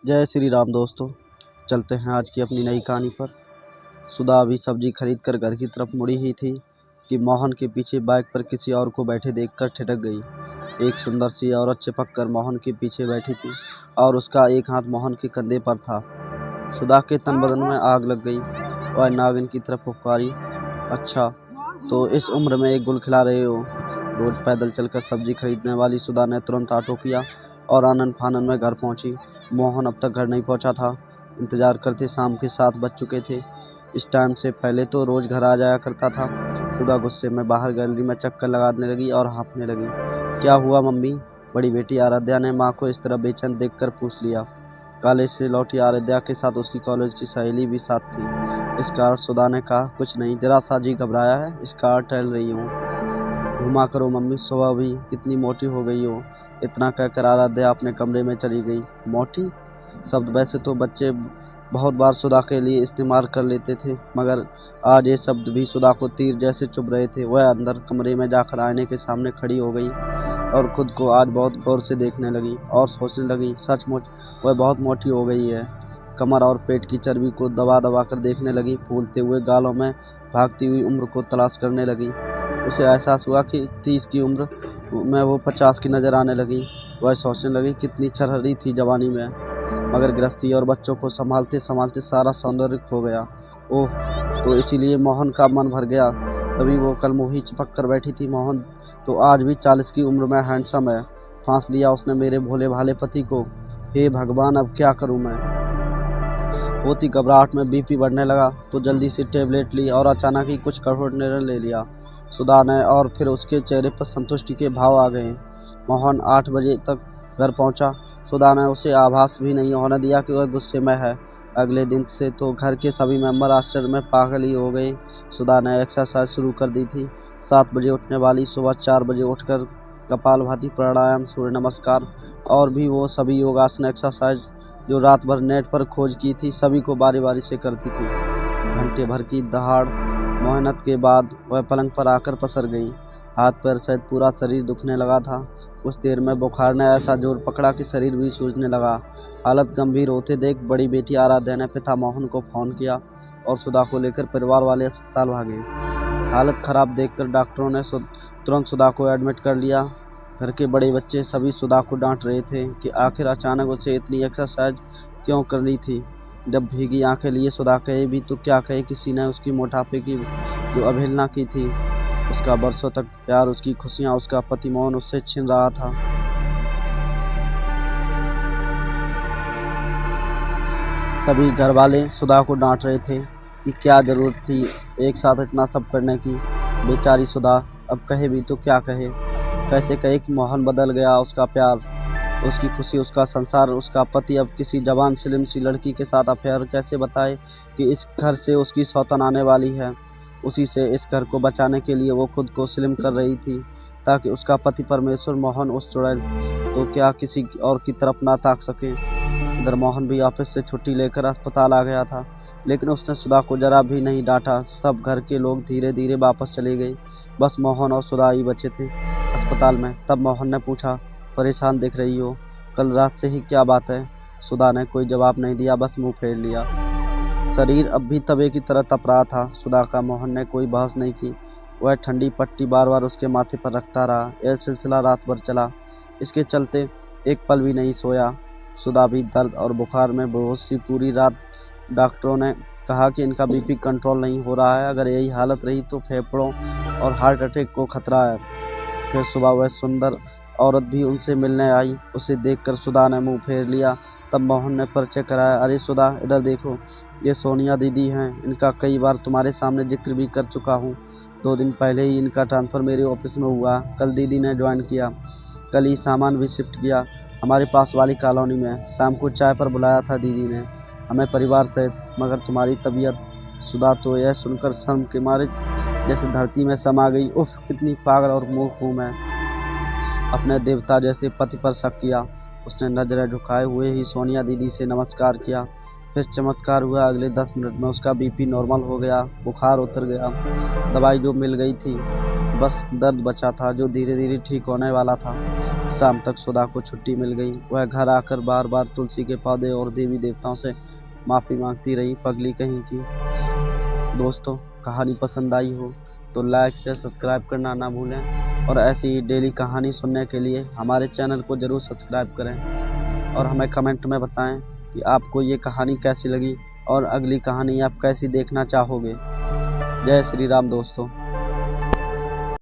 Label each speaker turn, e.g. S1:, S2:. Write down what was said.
S1: जय श्री राम दोस्तों। चलते हैं आज की अपनी नई कहानी पर। सुधा अभी सब्जी खरीद कर घर की तरफ मुड़ी ही थी कि मोहन के पीछे बाइक पर किसी और को बैठे देखकर ठिठक गई। एक सुंदर सी औरत चिपक कर मोहन के पीछे बैठी थी और उसका एक हाथ मोहन के कंधे पर था। सुधा के तन बदन में आग लग गई। वह नागिन की तरफ पुकारी, अच्छा तो इस उम्र में एक गुल खिला रहे हो। रोज पैदल चलकर सब्जी खरीदने वाली सुधा ने तुरंत ऑटो किया और आनन फानन में घर पहुंची। मोहन अब तक घर नहीं पहुंचा था। इंतजार करते शाम के 7 बज चुके थे। इस टाइम से पहले तो रोज घर आ जाया करता था। सुधा गुस्से में बाहर गैलरी में चक्कर लगाने लगी और हाँफने लगी। क्या हुआ मम्मी? बड़ी बेटी आराध्या ने माँ को इस तरह बेचैन देखकर पूछ लिया। कॉलेज से लौटी आराध्या के साथ उसकी कॉलेज की सहेली भी साथ थी। इस कारण सुधा ने कहा, कुछ नहीं, जरा सा जी घबराया है, इस कारण टहल रही हूँ। घुमा करो मम्मी, सुबह भी कितनी मोटी हो गई हो। इतना कहकर आराध्या अपने कमरे में चली गई। मोटी शब्द वैसे तो बच्चे बहुत बार सुधा के लिए इस्तेमाल कर लेते थे, मगर आज ये शब्द भी सुधा को तीर जैसे चुभ रहे थे। वह अंदर कमरे में जाकर आईने के सामने खड़ी हो गई और खुद को आज बहुत गौर से देखने लगी और सोचने लगी, सचमुच वह बहुत मोटी हो गई है। कमर और पेट की चर्बी को दबा दबा कर देखने लगी। फूलते हुए गालों में भागती हुई उम्र को तलाश करने लगी। उसे एहसास हुआ कि 30 की उम्र में वो 50 की नज़र आने लगी। वह सोचने लगी, कितनी छरहरी थी जवानी में, मगर गृहस्थी और बच्चों को संभालते संभालते सारा सौंदर्य खो गया। ओह, तो इसीलिए मोहन का मन भर गया, तभी वो कल मुँह ही चिपक कर बैठी थी। मोहन तो आज भी 40 की उम्र में हैंडसम है। फांस लिया उसने मेरे भोले भाले पति को। हे भगवान, अब क्या करूँ मैं। होती घबराहट में बीपी बढ़ने लगा तो जल्दी से टेबलेट ली और अचानक ही कुछ कठोर निर्णय ले लिया सुधा ने, और फिर उसके चेहरे पर संतुष्टि के भाव आ गए। मोहन 8 बजे तक घर पहुंचा। सुधा ने उसे आभास भी नहीं होने दिया कि वह गुस्से में है। अगले दिन से तो घर के सभी मेंबर आश्चर्य में पागल ही हो गए। सुधा ने एक्सरसाइज शुरू कर दी थी। 7 बजे उठने वाली सुबह 4 बजे उठकर कपालभाति, प्राणायाम, सूर्य नमस्कार और भी वो सभी योगासन एक्सरसाइज जो रात भर नेट पर खोज की थी, सभी को बारी बारी से करती थी। घंटे भर की दहाड़ मेहनत के बाद वह पलंग पर आकर पसर गई। हाथ पैर सहित पूरा शरीर दुखने लगा था। कुछ देर में बुखार ने ऐसा जोर पकड़ा कि शरीर भी सूजने लगा। हालत गंभीर होते देख बड़ी बेटी आराध्या ने पिता मोहन को फ़ोन किया और सुधा को लेकर परिवार वाले अस्पताल भागे। हालत खराब देखकर डॉक्टरों ने तुरंत सुधा को एडमिट कर लिया। घर के बड़े बच्चे सभी सुधा को डांट रहे थे कि आखिर अचानक उसे इतनी एक्सरसाइज क्यों करनी थी। जब भीगी आंखें लिए सुधा कहे भी तो क्या कहे, किसी ने उसकी मोटापे की जो अवहेलना की थी। उसका बरसों तक प्यार, उसकी खुशियाँ, उसका पति मोहन उससे छीन रहा था। सभी घर वाले सुधा को डांट रहे थे कि क्या ज़रूरत थी एक साथ इतना सब करने की। बेचारी सुधा अब कहे भी तो क्या कहे। कैसे कहे कि मोहन बदल गया, उसका प्यार, उसकी खुशी, उसका संसार, उसका पति अब किसी जवान स्लिम सी लड़की के साथ अफेयर कैसे बताए कि इस घर से उसकी सौतन आने वाली है। उसी से इस घर को बचाने के लिए वो खुद को स्लिम कर रही थी ताकि उसका पति परमेश्वर मोहन उस चुड़ैल तो क्या किसी और की तरफ ना ताक सके। इधर मोहन भी ऑफिस से छुट्टी लेकर अस्पताल आ गया था, लेकिन उसने सुधा को जरा भी नहीं डांटा। सब घर के लोग धीरे धीरे वापस चले गए। बस मोहन और सुधा ही बचे थे अस्पताल में। तब मोहन ने पूछा, परेशान दिख रही हो, कल रात से ही क्या बात है? सुधा ने कोई जवाब नहीं दिया, बस मुंह फेर लिया। शरीर अब भी तवे की तरह तप रहा था सुधा का। मोहन ने कोई बहस नहीं की। वह ठंडी पट्टी बार बार उसके माथे पर रखता रहा। यह सिलसिला रात भर चला। इसके चलते एक पल भी नहीं सोया। सुधा भी दर्द और बुखार में बेहोश सी पूरी रात। डॉक्टरों ने कहा कि इनका बीपी कंट्रोल नहीं हो रहा है, अगर यही हालत रही तो फेफड़ों और हार्ट अटैक को खतरा है। फिर सुबह वह सुंदर औरत भी उनसे मिलने आई। उसे देखकर सुधा ने मुंह फेर लिया। तब मोहन ने परिचय कराया, अरे सुधा, इधर देखो, ये सोनिया दीदी हैं। इनका कई बार तुम्हारे सामने जिक्र भी कर चुका हूँ। 2 दिन पहले ही इनका ट्रांसफ़र मेरे ऑफिस में हुआ। कल दीदी ने ज्वाइन किया। कल ही सामान भी शिफ्ट किया हमारे पास वाली कॉलोनी में। शाम को चाय पर बुलाया था दीदी ने हमें परिवार सहित, मगर तुम्हारी तबीयत। सुधा तो यह सुनकर शर्म के मारे जैसे धरती में समा गई। उफ, कितनी पागल और मूर्ख हूँ मैं। अपने देवता जैसे पति पर शक किया। उसने नजरें झुकाए हुए ही सोनिया दीदी से नमस्कार किया। फिर चमत्कार हुआ, अगले 10 मिनट में उसका बीपी नॉर्मल हो गया, बुखार उतर गया। दवाई जो मिल गई थी बस दर्द बचा था जो धीरे धीरे ठीक होने वाला था। शाम तक सुधा को छुट्टी मिल गई। वह घर आकर बार बार तुलसी के पौधे और देवी देवताओं से माफ़ी मांगती रही, पगली कहीं की। दोस्तों, कहानी पसंद आई हो तो लाइक शेयर सब्सक्राइब करना ना भूलें, और ऐसी ही डेली कहानी सुनने के लिए हमारे चैनल को ज़रूर सब्सक्राइब करें और हमें कमेंट में बताएं कि आपको ये कहानी कैसी लगी और अगली कहानी आप कैसी देखना चाहोगे। जय श्री राम दोस्तों।